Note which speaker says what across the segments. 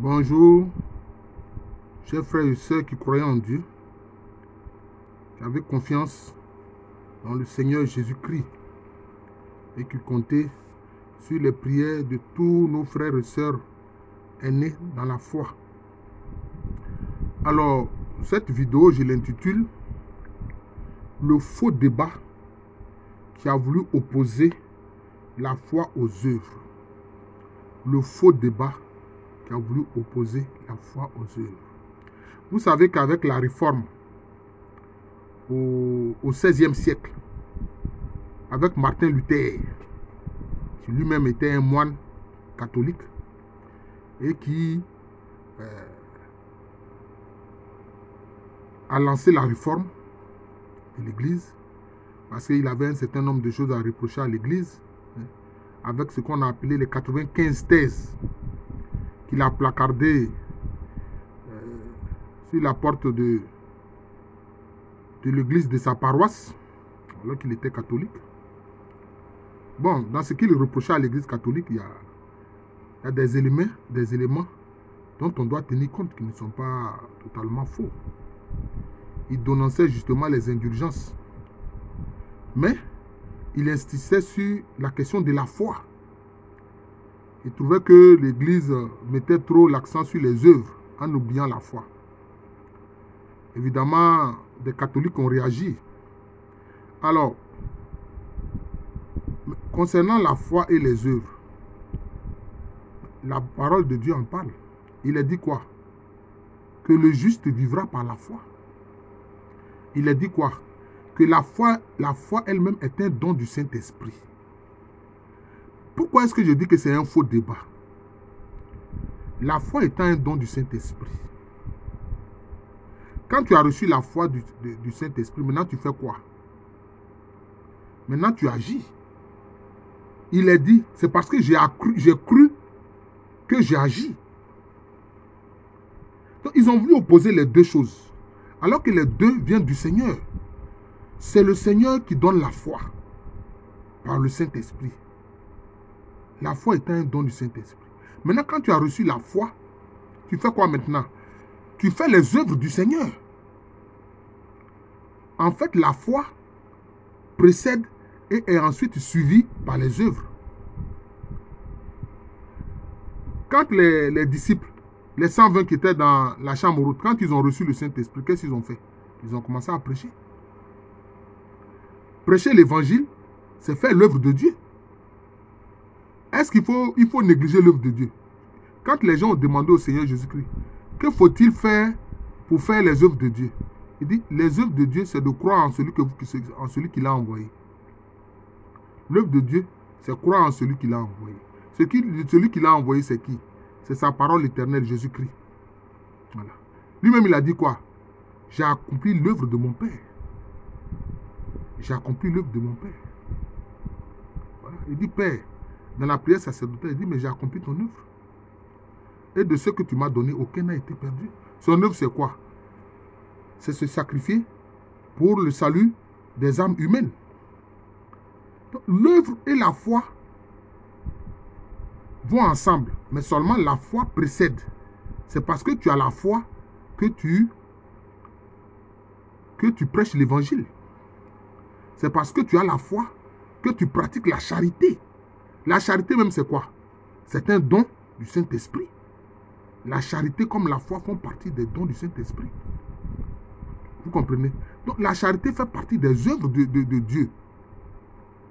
Speaker 1: Bonjour, chers frères et sœurs qui croyaient en Dieu, qui avaient confiance dans le Seigneur Jésus-Christ et qui comptaient sur les prières de tous nos frères et sœurs aînés dans la foi. Alors, cette vidéo, je l'intitule « Le faux débat qui a voulu opposer la foi aux œuvres ». Le faux débat qui a voulu opposer la foi aux œuvres. Vous savez qu'avec la réforme au XVIe siècle, avec Martin Luther, qui lui-même était un moine catholique et qui a lancé la réforme de l'Église, parce qu'il avait un certain nombre de choses à reprocher à l'Église, avec ce qu'on a appelé les 95 thèses qu'il a placardées sur la porte de l'église de sa paroisse, alors qu'il était catholique. Bon, dans ce qu'il reprochait à l'église catholique, il y a des éléments dont on doit tenir compte qui ne sont pas totalement faux. Il dénonçait justement les indulgences. Mais il insistait sur la question de la foi. Il trouvait que l'église mettait trop l'accent sur les œuvres en oubliant la foi. Évidemment, des catholiques ont réagi. Alors, concernant la foi et les œuvres, la parole de Dieu en parle. Il a dit quoi? Que le juste vivra par la foi. Il a dit quoi? Que la foi elle-même est un don du Saint-Esprit. Pourquoi est-ce que je dis que c'est un faux débat? La foi étant un don du Saint-Esprit. Quand tu as reçu la foi du Saint-Esprit, maintenant tu fais quoi? Maintenant tu agis. Il est dit, c'est parce que j'ai cru que j'ai agi. Donc ils ont voulu opposer les deux choses. Alors que les deux viennent du Seigneur. C'est le Seigneur qui donne la foi par le Saint-Esprit. La foi est un don du Saint-Esprit. Maintenant, quand tu as reçu la foi, tu fais quoi maintenant? Tu fais les œuvres du Seigneur. En fait, la foi précède et est ensuite suivie par les œuvres. Quand les disciples, les 120 qui étaient dans la chambre haute, quand ils ont reçu le Saint-Esprit, qu'est-ce qu'ils ont fait? Ils ont commencé à prêcher. Prêcher l'évangile, c'est faire l'œuvre de Dieu. Est-ce qu'il faut négliger l'œuvre de Dieu? Quand les gens ont demandé au Seigneur Jésus-Christ, que faut-il faire pour faire les œuvres de Dieu? Il dit, les œuvres de Dieu, c'est de croire en celui qui l'a envoyé. L'œuvre de Dieu, c'est croire en celui qui l'a envoyé. Celui qui l'a envoyé, c'est qui? C'est sa parole éternelle, Jésus-Christ. Voilà. Lui-même, il a dit quoi? J'ai accompli l'œuvre de mon Père. J'ai accompli l'œuvre de mon Père. Voilà. Il dit, Père, dans la prière sacerdotale, il dit, mais j'ai accompli ton œuvre. Et de ce que tu m'as donné, aucun n'a été perdu. Son œuvre, c'est quoi? C'est se sacrifier pour le salut des âmes humaines. L'œuvre et la foi vont ensemble, mais seulement la foi précède. C'est parce que tu as la foi que tu prêches l'évangile. C'est parce que tu as la foi que tu pratiques la charité. La charité même, c'est quoi? C'est un don du Saint-Esprit. La charité comme la foi font partie des dons du Saint-Esprit. Vous comprenez? Donc la charité fait partie des œuvres de Dieu.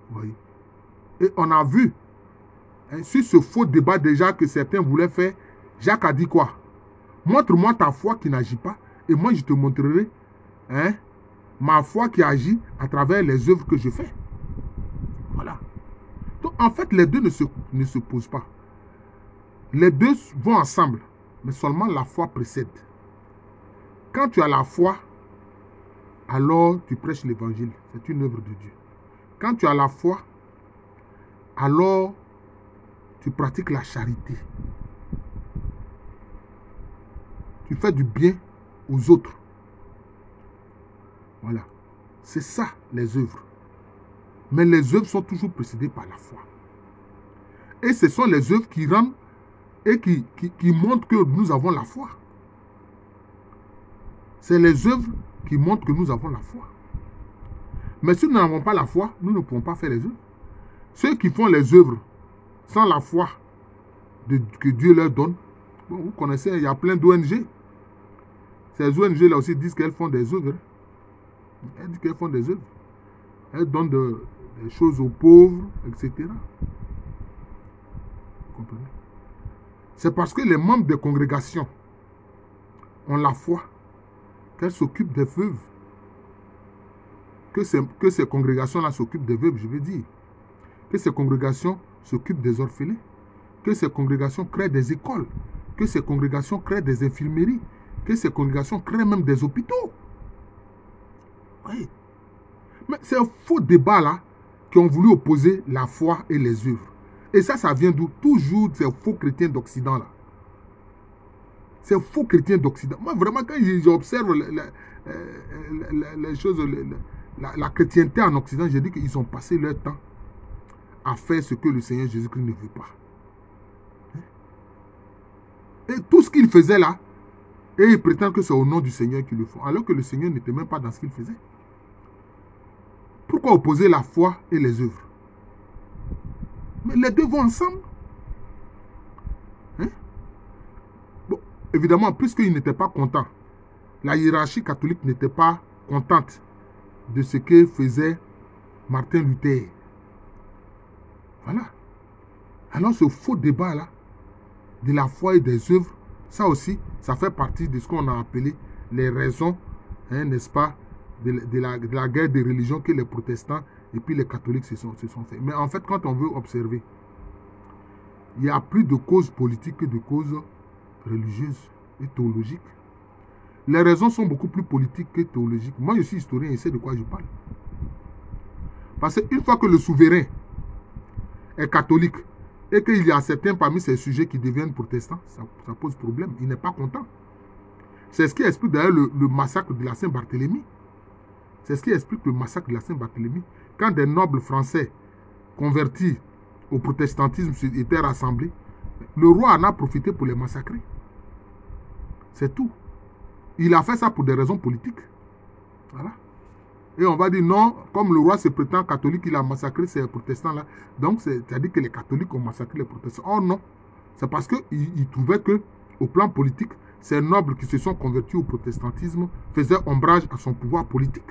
Speaker 1: Vous voyez? Et on a vu, sur ce faux débat déjà que certains voulaient faire, Jacques a dit quoi? Montre-moi ta foi qui n'agit pas, et moi je te montrerai ma foi qui agit à travers les œuvres que je fais. Voilà. Donc en fait, les deux ne se posent pas. Les deux vont ensemble, mais seulement la foi précède. Quand tu as la foi, alors tu prêches l'évangile. C'est une œuvre de Dieu. Quand tu as la foi, alors tu pratiques la charité. Tu fais du bien aux autres. Voilà. C'est ça, les œuvres. Mais les œuvres sont toujours précédées par la foi. Et ce sont les œuvres qui rendent et qui montrent que nous avons la foi. C'est les œuvres qui montrent que nous avons la foi. Mais si nous n'avons pas la foi, nous ne pouvons pas faire les œuvres. Ceux qui font les œuvres sans la foi que Dieu leur donne, bon, vous connaissez, il y a plein d'ONG. Ces ONG-là aussi disent qu'elles font des œuvres. Elles disent qu'elles font des œuvres. Elles donnent des choses aux pauvres, etc. Vous comprenez? C'est parce que les membres des congrégations ont la foi qu'elles s'occupent des veuves. Que ces congrégations-là s'occupent des veuves, je veux dire. Que ces congrégations s'occupent des orphelins. Que ces congrégations créent des écoles. Que ces congrégations créent des infirmeries. Que ces congrégations créent même des hôpitaux. Oui. Mais c'est un faux débat là qui ont voulu opposer la foi et les œuvres. Et ça vient d'où? Toujours ces faux chrétiens d'Occident là. Ces faux chrétiens d'Occident. Moi vraiment quand j'observe les choses, la chrétienté en Occident, je dis qu'ils ont passé leur temps à faire ce que le Seigneur Jésus-Christ ne veut pas. Et tout ce qu'ils faisaient là, et ils prétendent que c'est au nom du Seigneur qu'ils le font, alors que le Seigneur n'était même pas dans ce qu'il faisait. Pourquoi opposer la foi et les œuvres? Mais les deux vont ensemble. Hein? Bon, évidemment, puisqu'ils n'étaient pas contents, la hiérarchie catholique n'était pas contente de ce que faisait Martin Luther. Voilà. Alors ce faux débat-là, de la foi et des œuvres, ça aussi, ça fait partie de ce qu'on a appelé les raisons, hein, n'est-ce pas, de la guerre des religions que les protestants et puis les catholiques se sont fait. Mais en fait, quand on veut observer, il y a plus de causes politiques que de causes religieuses et théologiques. Les raisons sont beaucoup plus politiques que théologiques. Moi, je suis historien et je sais de quoi je parle. Parce qu'une fois que le souverain est catholique et qu'il y a certains parmi ces sujets qui deviennent protestants, ça pose problème. Il n'est pas content. C'est ce qui explique d'ailleurs le massacre de la Saint-Barthélemy. C'est ce qui explique le massacre de la Saint-Barthélemy. Quand des nobles français convertis au protestantisme étaient rassemblés, le roi en a profité pour les massacrer. C'est tout. Il a fait ça pour des raisons politiques. Voilà. Et on va dire non, comme le roi se prétend catholique, il a massacré ces protestants-là. Donc, c'est-à-dire que les catholiques ont massacré les protestants. Oh non. C'est parce qu'il trouvait que, au plan politique, ces nobles qui se sont convertis au protestantisme faisaient ombrage à son pouvoir politique.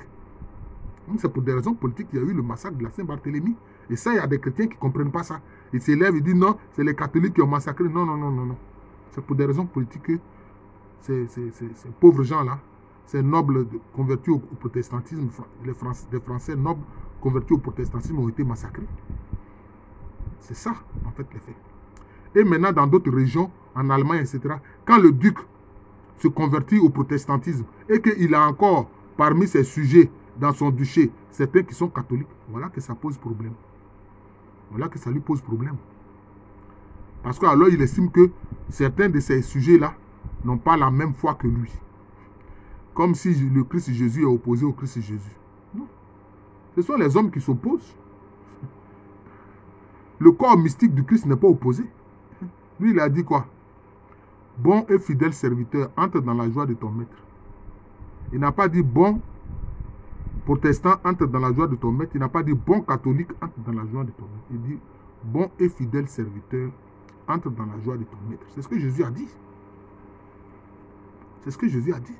Speaker 1: Donc, c'est pour des raisons politiques qu'il y a eu le massacre de la Saint-Barthélemy. Et ça, il y a des chrétiens qui ne comprennent pas ça. Ils s'élèvent et disent non, c'est les catholiques qui ont massacré. Non, non, non, non, non. C'est pour des raisons politiques que ces pauvres gens-là, ces nobles convertis au protestantisme, des Français nobles convertis au protestantisme ont été massacrés. C'est ça, en fait, les faits. Et maintenant, dans d'autres régions, en Allemagne, etc., quand le duc se convertit au protestantisme et qu'il a encore parmi ses sujets dans son duché certains qui sont catholiques, voilà que ça pose problème. Voilà que ça lui pose problème. Parce qu'alors, il estime que certains de ces sujets-là n'ont pas la même foi que lui. Comme si le Christ Jésus est opposé au Christ Jésus. Non. Ce sont les hommes qui s'opposent. Le corps mystique du Christ n'est pas opposé. Lui, il a dit quoi? Bon et fidèle serviteur, entre dans la joie de ton maître. Il n'a pas dit bon protestant, entre dans la joie de ton maître. Il n'a pas dit bon catholique, entre dans la joie de ton maître. Il dit bon et fidèle serviteur, entre dans la joie de ton maître. C'est ce que Jésus a dit. C'est ce que Jésus a dit.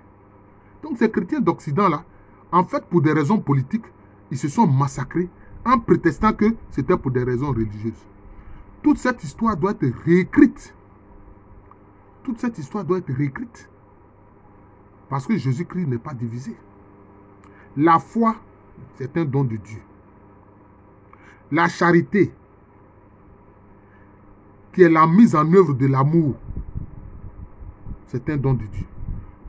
Speaker 1: Donc ces chrétiens d'Occident-là, en fait, pour des raisons politiques, ils se sont massacrés en prétextant que c'était pour des raisons religieuses. Toute cette histoire doit être réécrite. Toute cette histoire doit être réécrite. Parce que Jésus-Christ n'est pas divisé. La foi, c'est un don de Dieu. La charité, qui est la mise en œuvre de l'amour, c'est un don de Dieu.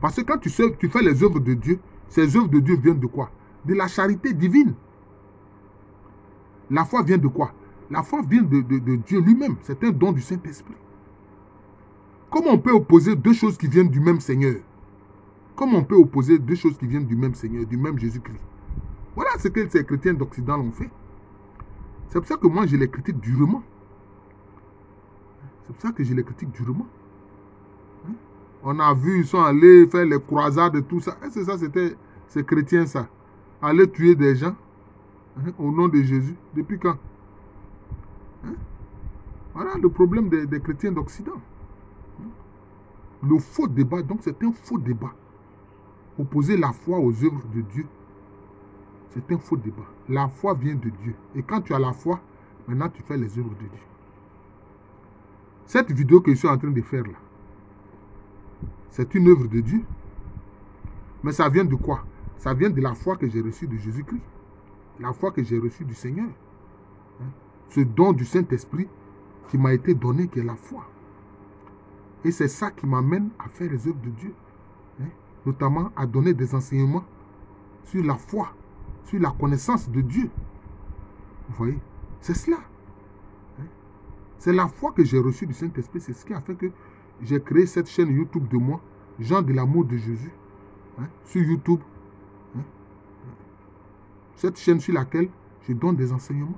Speaker 1: Parce que quand tu fais les œuvres de Dieu, ces œuvres de Dieu viennent de quoi? De la charité divine. La foi vient de quoi? La foi vient de Dieu lui-même. C'est un don du Saint-Esprit. Comment on peut opposer deux choses qui viennent du même Seigneur? Comment on peut opposer deux choses qui viennent du même Seigneur, du même Jésus-Christ? Voilà ce que ces chrétiens d'Occident l'ont fait. C'est pour ça que moi, je les critique durement. C'est pour ça que je les critique durement. Hein? On a vu, ils sont allés faire les croisades et tout ça. C'est ça, c'est chrétien ça. Aller tuer des gens, hein, au nom de Jésus. Depuis quand? Hein? Voilà le problème des chrétiens d'Occident. Le faux débat, donc c'est un faux débat. Opposer la foi aux œuvres de Dieu, c'est un faux débat. La foi vient de Dieu. Et quand tu as la foi, maintenant tu fais les œuvres de Dieu. Cette vidéo que je suis en train de faire là, c'est une œuvre de Dieu. Mais ça vient de quoi? Ça vient de la foi que j'ai reçue de Jésus-Christ. La foi que j'ai reçue du Seigneur. Hein? Ce don du Saint-Esprit qui m'a été donné, qui est la foi. Et c'est ça qui m'amène à faire les œuvres de Dieu. Hein? Notamment à donner des enseignements sur la foi, sur la connaissance de Dieu. Vous voyez? C'est cela. Hein? C'est la foi que j'ai reçue du Saint-Esprit. C'est ce qui a fait que j'ai créé cette chaîne YouTube de moi, Jean de l'amour de Jésus, hein? Sur YouTube. Hein? Cette chaîne sur laquelle je donne des enseignements.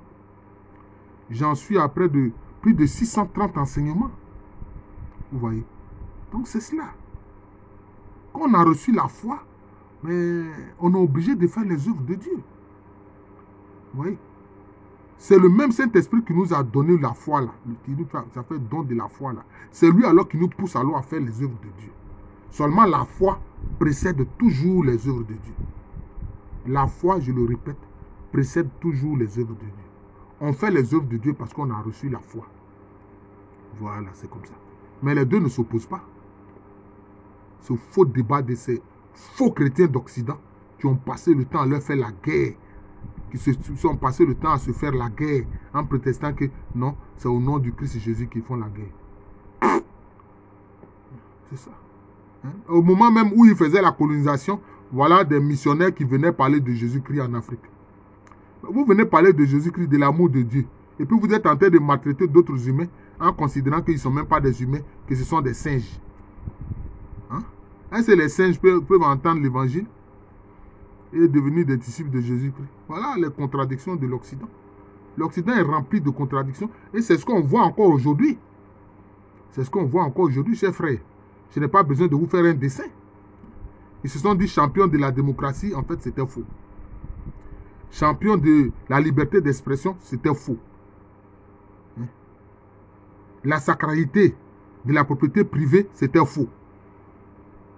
Speaker 1: J'en suis à près de plus de 630 enseignements. Vous voyez? Donc c'est cela. Quand on a reçu la foi, mais on est obligé de faire les œuvres de Dieu. Vous voyez? C'est le même Saint-Esprit qui nous a donné la foi là. Qui nous a fait don de la foi là. C'est lui alors qui nous pousse alors à faire les œuvres de Dieu. Seulement la foi précède toujours les œuvres de Dieu. La foi, je le répète, précède toujours les œuvres de Dieu. On fait les œuvres de Dieu parce qu'on a reçu la foi. Voilà, c'est comme ça. Mais les deux ne s'opposent pas. Ce faux débat de ces faux chrétiens d'Occident qui ont passé le temps à leur faire la guerre, qui se sont passé le temps à se faire la guerre en prétextant que non, c'est au nom du Christ Jésus qu'ils font la guerre. C'est ça. Hein? Au moment même où ils faisaient la colonisation, voilà des missionnaires qui venaient parler de Jésus-Christ en Afrique. Vous venez parler de Jésus-Christ, de l'amour de Dieu. Et puis vous êtes en train de maltraiter d'autres humains en considérant qu'ils ne sont même pas des humains, que ce sont des singes. Hein? Est-ce que les singes peuvent entendre l'évangile et devenir des disciples de Jésus-Christ? Voilà les contradictions de l'Occident. L'Occident est rempli de contradictions et c'est ce qu'on voit encore aujourd'hui. C'est ce qu'on voit encore aujourd'hui, chers frères. Je n'ai pas besoin de vous faire un dessin. Ils se sont dit champions de la démocratie, en fait c'était faux. Champions de la liberté d'expression, c'était faux. La sacralité de la propriété privée, c'était faux.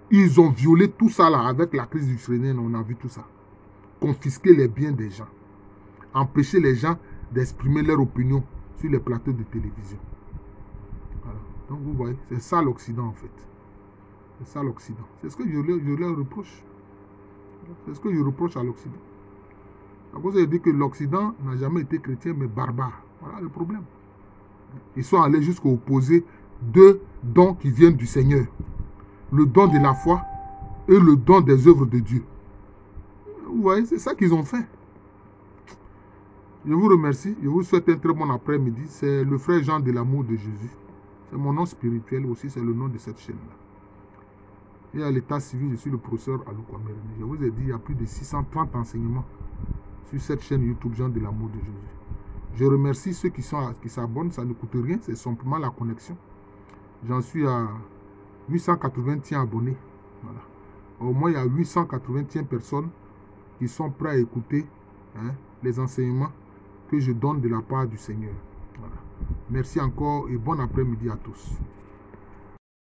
Speaker 1: Ils ont violé tout ça là, avec la crise ukrainienne, on a vu tout ça. Confisquer les biens des gens. Empêcher les gens d'exprimer leur opinion sur les plateaux de télévision. Voilà. Donc vous voyez, c'est ça l'Occident en fait. C'est ça l'Occident. C'est ce que je leur reproche. C'est ce que je reproche à l'Occident. À cause de dire que l'Occident n'a jamais été chrétien, mais barbare. Voilà le problème. Ils sont allés jusqu'à opposer deux dons qui viennent du Seigneur. Le don de la foi et le don des œuvres de Dieu. Vous voyez, c'est ça qu'ils ont fait. Je vous remercie. Je vous souhaite un très bon après-midi. C'est le frère Jean de l'amour de Jésus. C'est mon nom spirituel aussi, c'est le nom de cette chaîne-là. Et à l'état civil, je suis le professeur Alouko Amerine. Je vous ai dit, il y a plus de 630 enseignements sur cette chaîne YouTube Jean de l'amour de Jésus. Je remercie ceux qui s'abonnent, ça ne coûte rien, c'est simplement la connexion. J'en suis à 881 abonnés. Voilà. Au moins, il y a 881 personnes qui sont prêtes à écouter les enseignements que je donne de la part du Seigneur. Voilà. Merci encore et bon après-midi à tous.